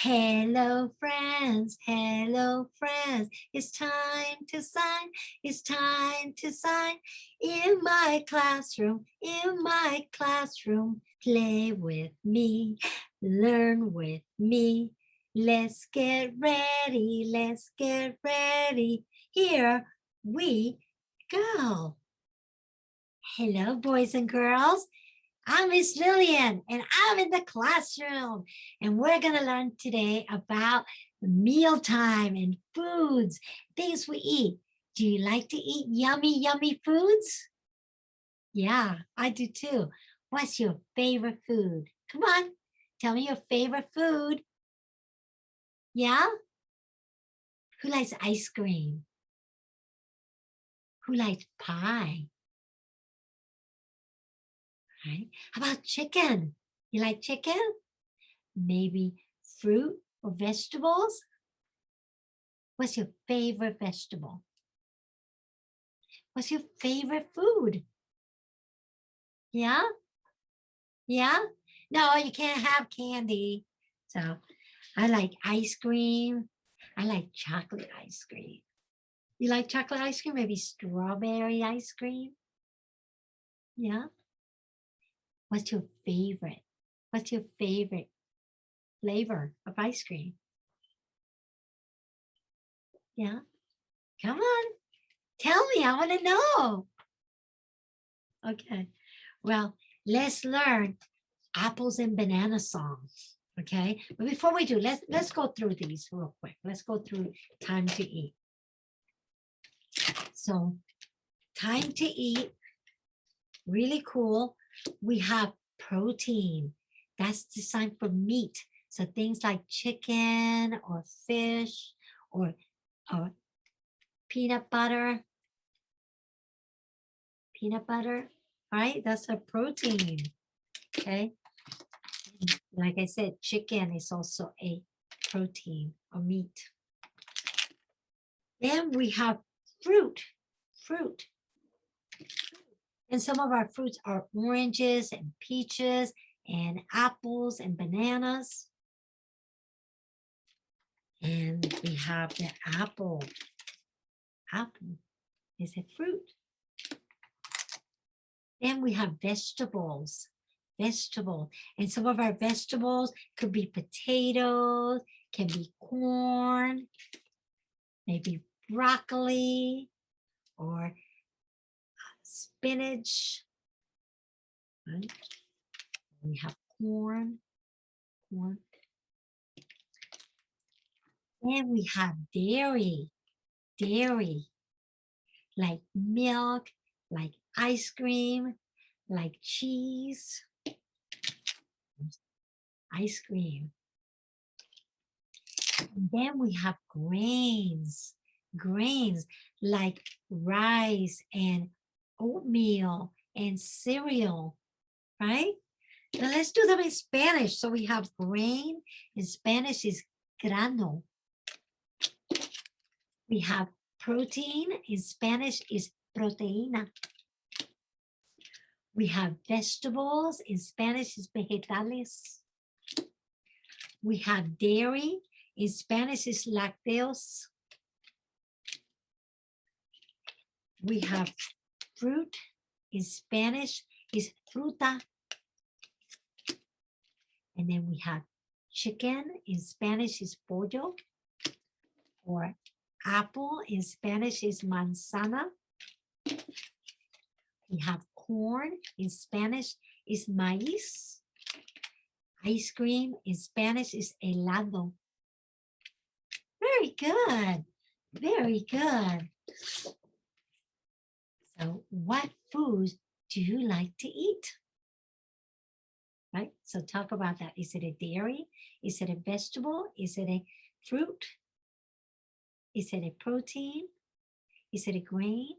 Hello, friends. Hello, friends. It's time to sign. It's time to sign. In my classroom, in my classroom. Play with me. Learn with me. Let's get ready. Let's get ready. Here we go. Hello, boys and girls. I'm Miss Lillian and I'm in the classroom and we're going to learn today about mealtime and foods, things we eat. Do you like to eat yummy, yummy foods? Yeah, I do too. What's your favorite food? Come on, tell me your favorite food. Yeah? Who likes ice cream? Who likes pie? Right? How about chicken? You like chicken? Maybe fruit or vegetables? What's your favorite vegetable? What's your favorite food? Yeah? Yeah? No, you can't have candy. So I like ice cream. I like chocolate ice cream. You like chocolate ice cream? Maybe strawberry ice cream? Yeah? What's your favorite? What's your favorite flavor of ice cream? Yeah? Come on. Tell me. I want to know. Okay. Well, let's learn apples and banana songs. Okay. But before we do, let's go through these real quick. Let's go through time to eat. So time to eat, really cool. We have protein. That's the sign for meat. So things like chicken or fish or peanut butter. Peanut butter, right? That's a protein. Okay. Like I said, chicken is also a protein or meat. Then we have fruit. Fruit. And some of our fruits are oranges and peaches and apples and bananas. And we have the apple. Apple is a fruit. Then we have vegetables. Vegetable. And some of our vegetables could be potatoes, can be corn, maybe broccoli or spinach. Right? We have corn. Then we have dairy. Dairy, like milk, like ice cream, like cheese. Ice cream. And then we have grains. Grains like rice and oatmeal and cereal, right? Now let's do them in Spanish. So we have grain. In Spanish is grano. We have protein. In Spanish is proteína. We have vegetables. In Spanish is vegetales. We have dairy. In Spanish is lácteos. We have fruit. In Spanish is fruta. And then we have chicken. In Spanish is pollo. Or apple. In Spanish is manzana. We have corn. In Spanish is maíz. Ice cream in Spanish is helado. Very good. Very good. So what foods do you like to eat? Right? So talk about that. Is it a dairy? Is it a vegetable? Is it a fruit? Is it a protein? Is it a grain?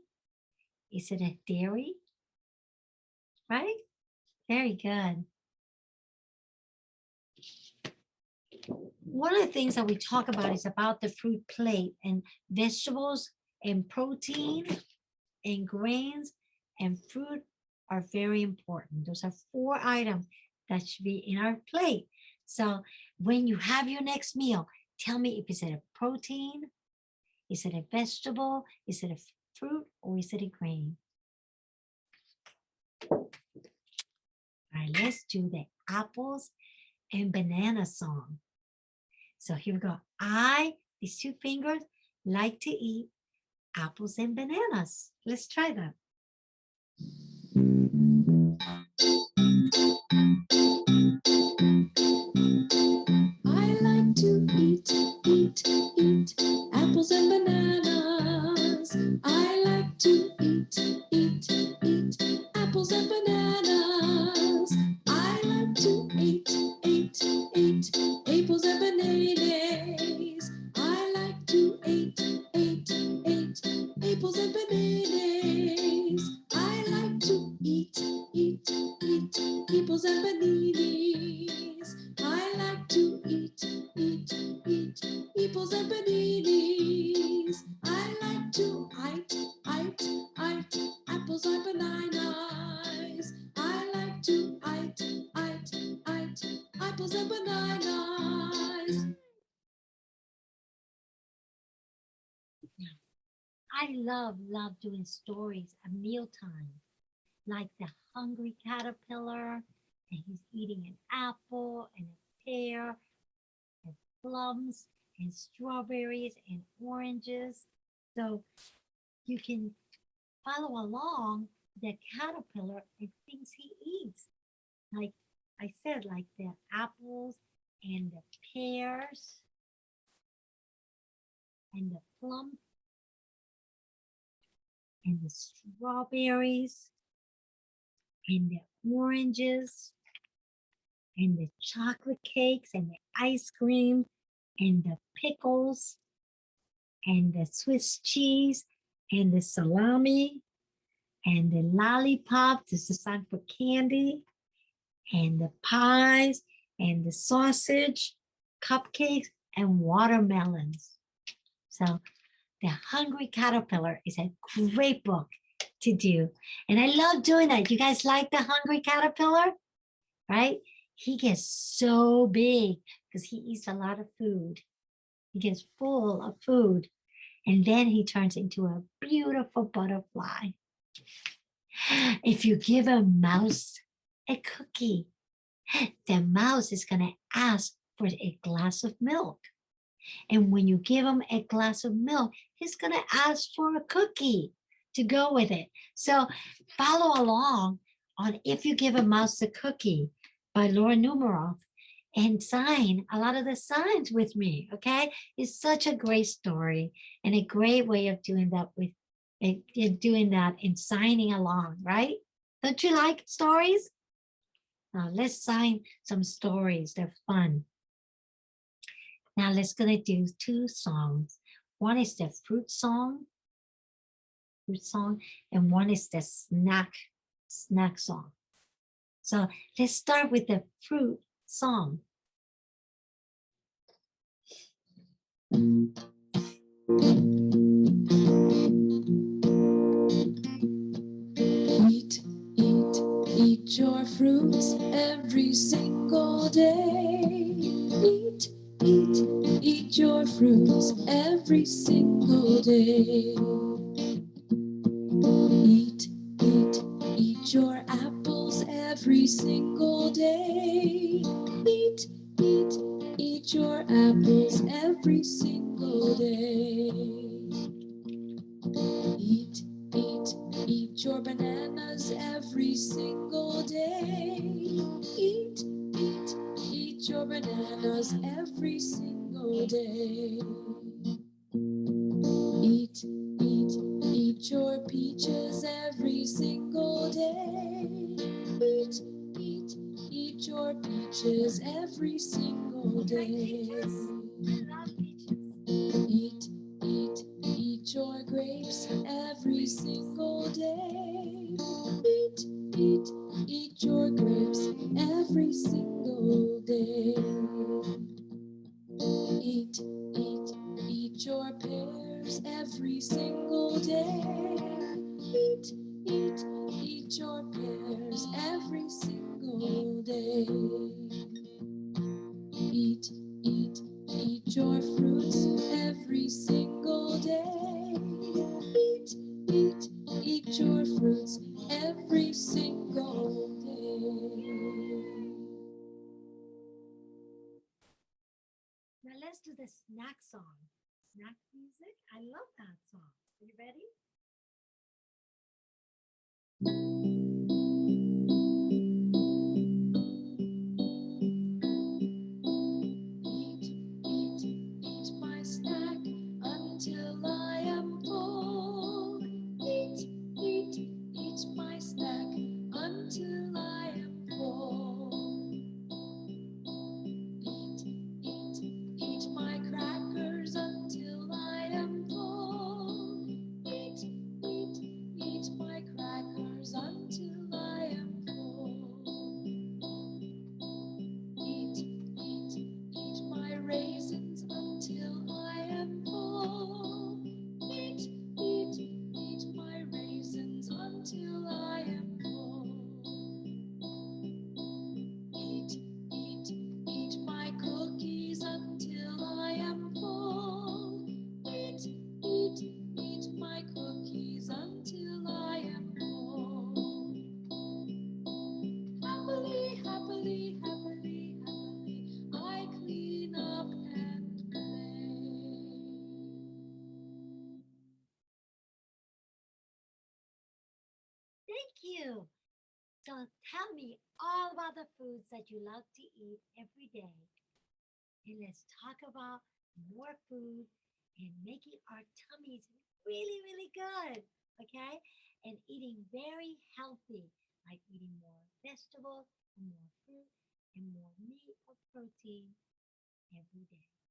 Is it a dairy? Right? Very good. One of the things that we talk about is about the fruit plate, and vegetables and protein and grains and fruit are very important. Those are 4 items that should be in our plate. So when you have your next meal, tell me if it's a protein, is it a vegetable, is it a fruit, or is it a grain? All right, let's do the apples and banana song. So here we go. These two fingers, like to eat apples and bananas. Let's try that. I like to eat apples and bananas. I like to eat apples and bananas. I like to eat apples and bananas. I like to eat apples and bananas. I like to eat apples and bananas. I like to eat apples and bananas. I like to eat apples and bananas. I like to eat apples and bananas. I love doing stories at mealtime, like the hungry caterpillar, and he's eating an apple and a pear and plums and strawberries and oranges. So you can follow along the caterpillar and things he eats. Like I said, like the apples and the pears and the plums and the strawberries and the oranges and the chocolate cakes and the ice cream and the pickles and the Swiss cheese and the salami and the lollipops. This is time for candy, and the pies and the sausage, cupcakes, and watermelons. So The Hungry Caterpillar is a great book to do. And I love doing that. You guys like The Hungry Caterpillar? Right? He gets so big because he eats a lot of food. He gets full of food. And then he turns into a beautiful butterfly. If you give a mouse a cookie, the mouse is going to ask for a glass of milk. And when you give him a glass of milk, he's going to ask for a cookie to go with it. So follow along on If You Give a Mouse a Cookie by Laura Numeroff and sign a lot of the signs with me, okay? It's such a great story and a great way of doing that and signing along, right? Don't you like stories? Now let's sign some stories. They're fun. Now let's gonna do two songs. One is the fruit song, and one is the snack song. So let's start with the fruit song. Eat your fruits every single day. Eat your fruits every single day. Eat your apples every single day. Eat your apples every single day. Eat your bananas every single day. Eat your bananas every single day. Eat your peaches every single day. Eat your peaches every single day. Eat your grapes every single day. Eat your grapes every single day. Eat your pears every single day. Eat your pears every single day. Eat eat your fruits every single day. Eat, eat, eat your fruits every single day. Now let's do the snack song. Snack music. I love that song. Are you ready? Eat my snack until I am full. Eat my snack until I am full. Eat my crackers until I am full. Eat my crackers until I am full. Eat my raisins until I am full. Eat my raisins until I am full. Eat my cookies until I am full. Eat my cookies until I am full. Happily, I clean up and play. Thank you. So tell me all about the foods that you love to eat every day. And let's talk about more food and making our tummies really, really good. Okay? And eating very healthy, like eating more vegetables, more fruit, and more meat or protein every day.